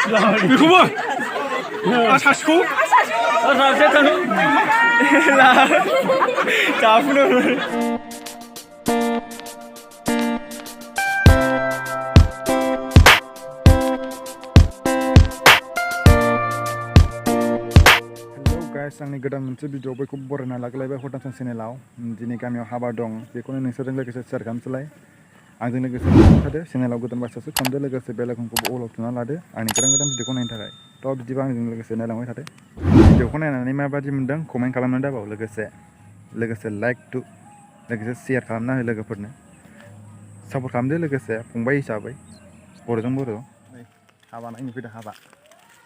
बेखौबो सासेखौ सासे थांनो जाफुनो आंनि गोदान मोनसे भिडिअ बयखौ बरायना लाग्लायबाय हरदांसन चेनेलाव दिनै गामियाव हाबा दं बेखौनो नोंसोरजों लोगोसे शेयार खालामसैलाय आंजों लोगोसे थादो चेनेलाव गोदान बासासो खालामदो लोगोसे बेल आइकनखौबो अल थुना लादो आंनि गोदान गोदान भिडिअखौ नायनो थाखाय थ' बिदिबा आंजों लोगोसे नायलांबाय थादो भिडिअखौ नायनानै माबादि मोनदों कमेन्ट खालामनानै दाबाव लोगोसे लाइक टु लोगोसे शेयार खालामना हो लोगोफोरनो सापर्ट खालामदो लोगोसे फंबाय हिसाबै बर'जों बर' हाबा नायनो फैदों हाबा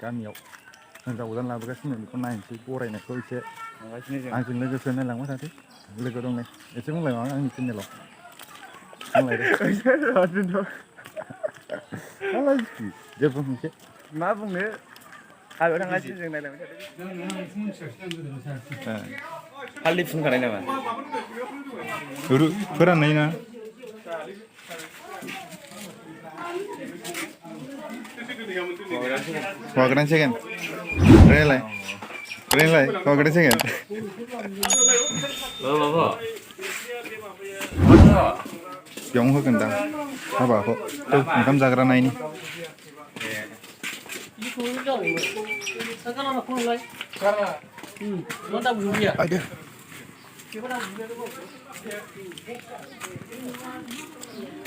गामियाव हिन्जाव गोदान लाबोगासिनो बेखौ नायनोसै बरायनायखौ एसे आंजों लोगोसे नायलांबाय थादो लोगो दं नै एसे बुंलाय माबा आंनि चेनेलाव जेबो मोनसे मा बुंनो हाबायाव थांगासिनो जों नायलांबाय थादो हालदै फुनखानाय नामा फोराननाय ना Wagran second. Relay. Wagran second. Yang hokan dah. Apa kok? Tuh, makam zagra naik ni. Ada.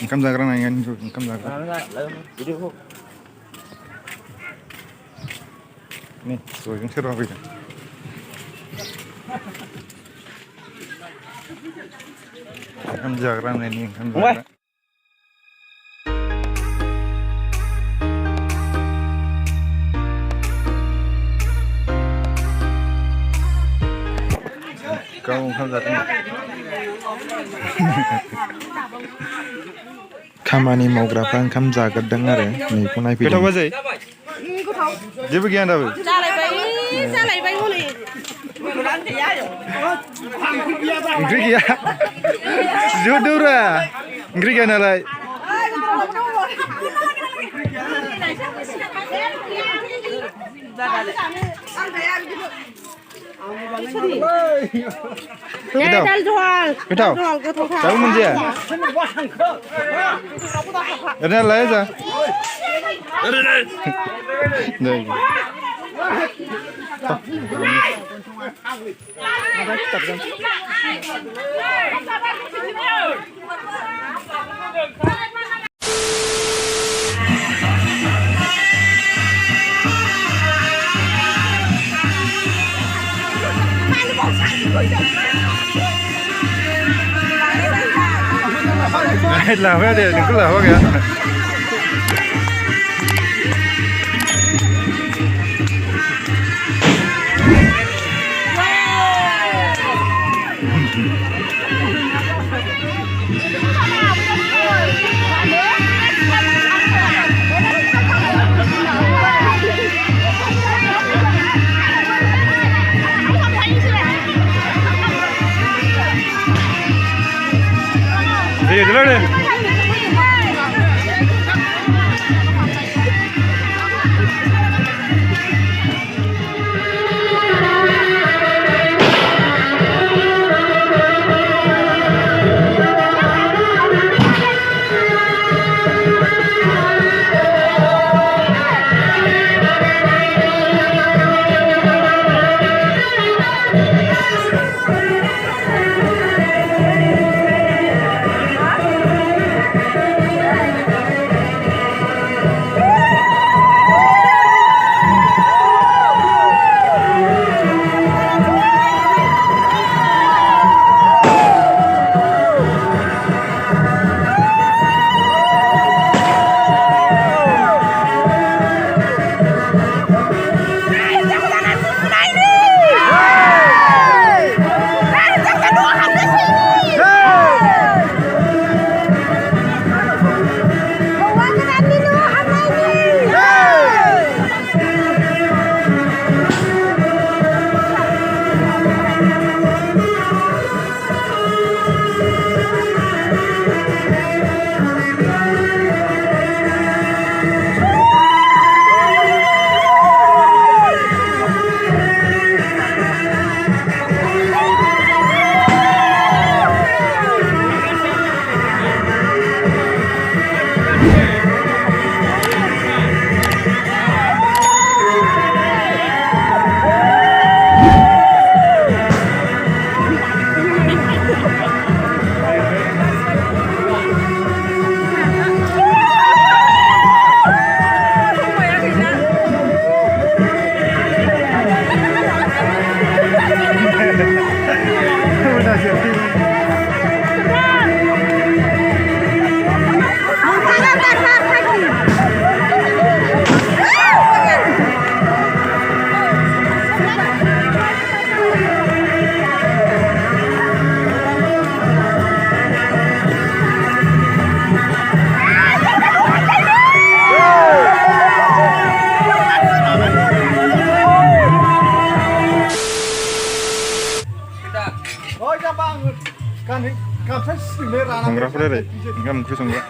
Makam zagra naik kan? Makam zagra. Nih, soalnya seru apa itu? Kan jagram ini kan jagram. Kau kan jagram. Kamani maugराफ्रा ओंखाम जागोरदों आरो नैखौ नायफैदों गोथाव बाजै जेबो गैया दाबो जालायबाय हनै ओंख्रि गैया जुदौरा ओंख्रि गैया नालाय गोथाव दाबो मोनजाया ओरैनो लाय जा làm cái này đừng có làm kìa Iya, jalan deh. संग्राफोर ओरै ओंखाम ओंख्रि संग्रा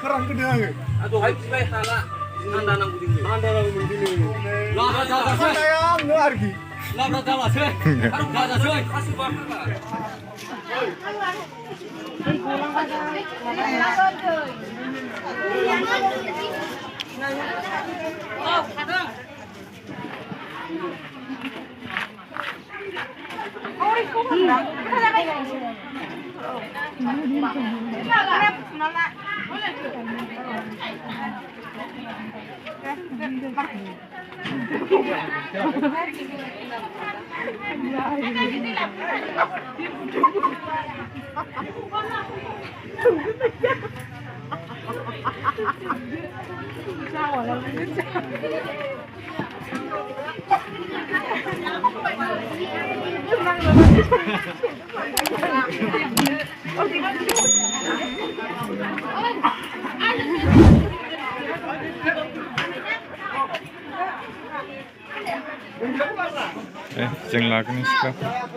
जों लागोन सिख्लाफोर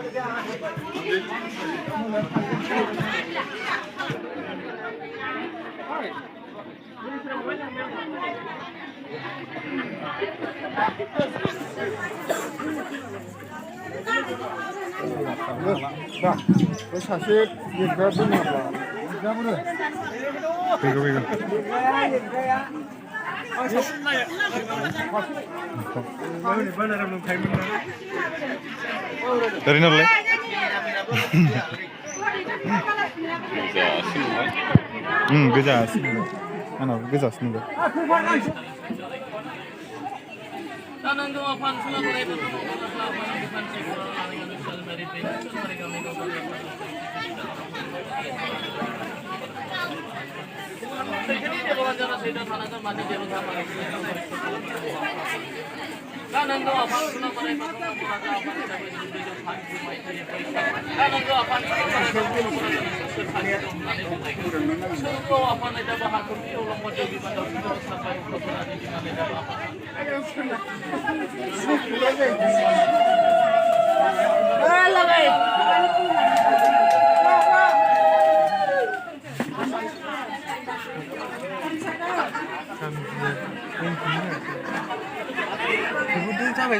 सासे फैगौ ओरैनोलाय गोजासिन आंनाबो गोजासिन नुबाय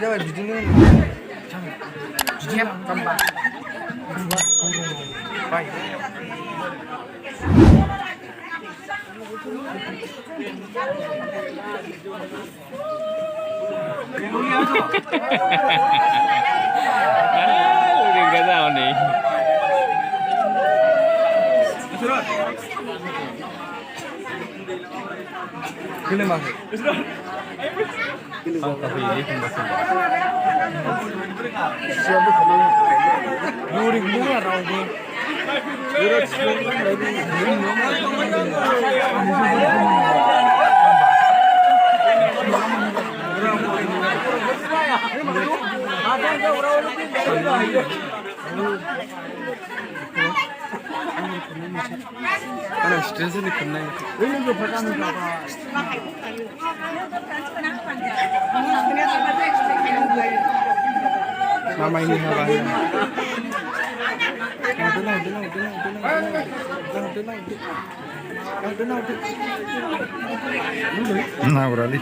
जाबाय बिदिनो जाम्बा Ana stressnya di kena. Ini juga pertama kali. Nama ini apa? Nah, berarti.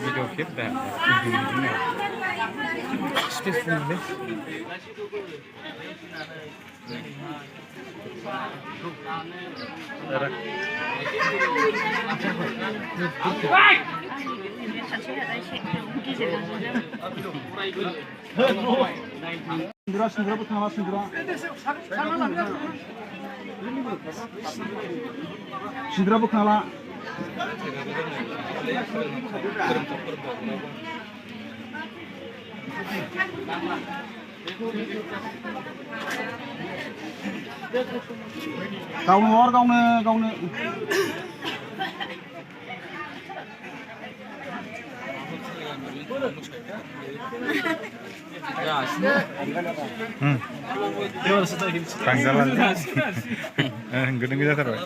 Video clip dah. Space ni. Sindra bukan Sindra. Sindra bukan गावनो Tanggalan. Gede-gede terus.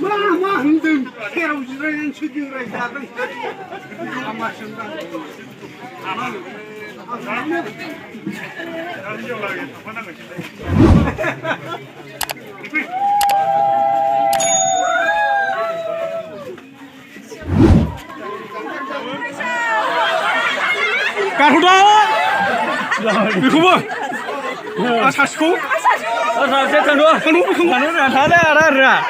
नांनानै 힘든 태우지를 추진을 하던 아마신다. 가루다! 이거만! 아, 사시고? 아, 사시, tandu. Tandu, ada.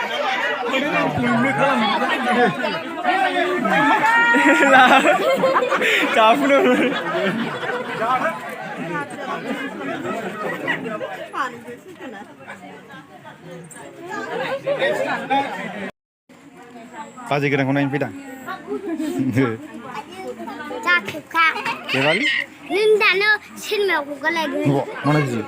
Lah, cafu बाजै गोदानखौ नायनो फैदां जाखोखा देवालि नों दानो सिनेमायाव हगारलायगोन माने बिदि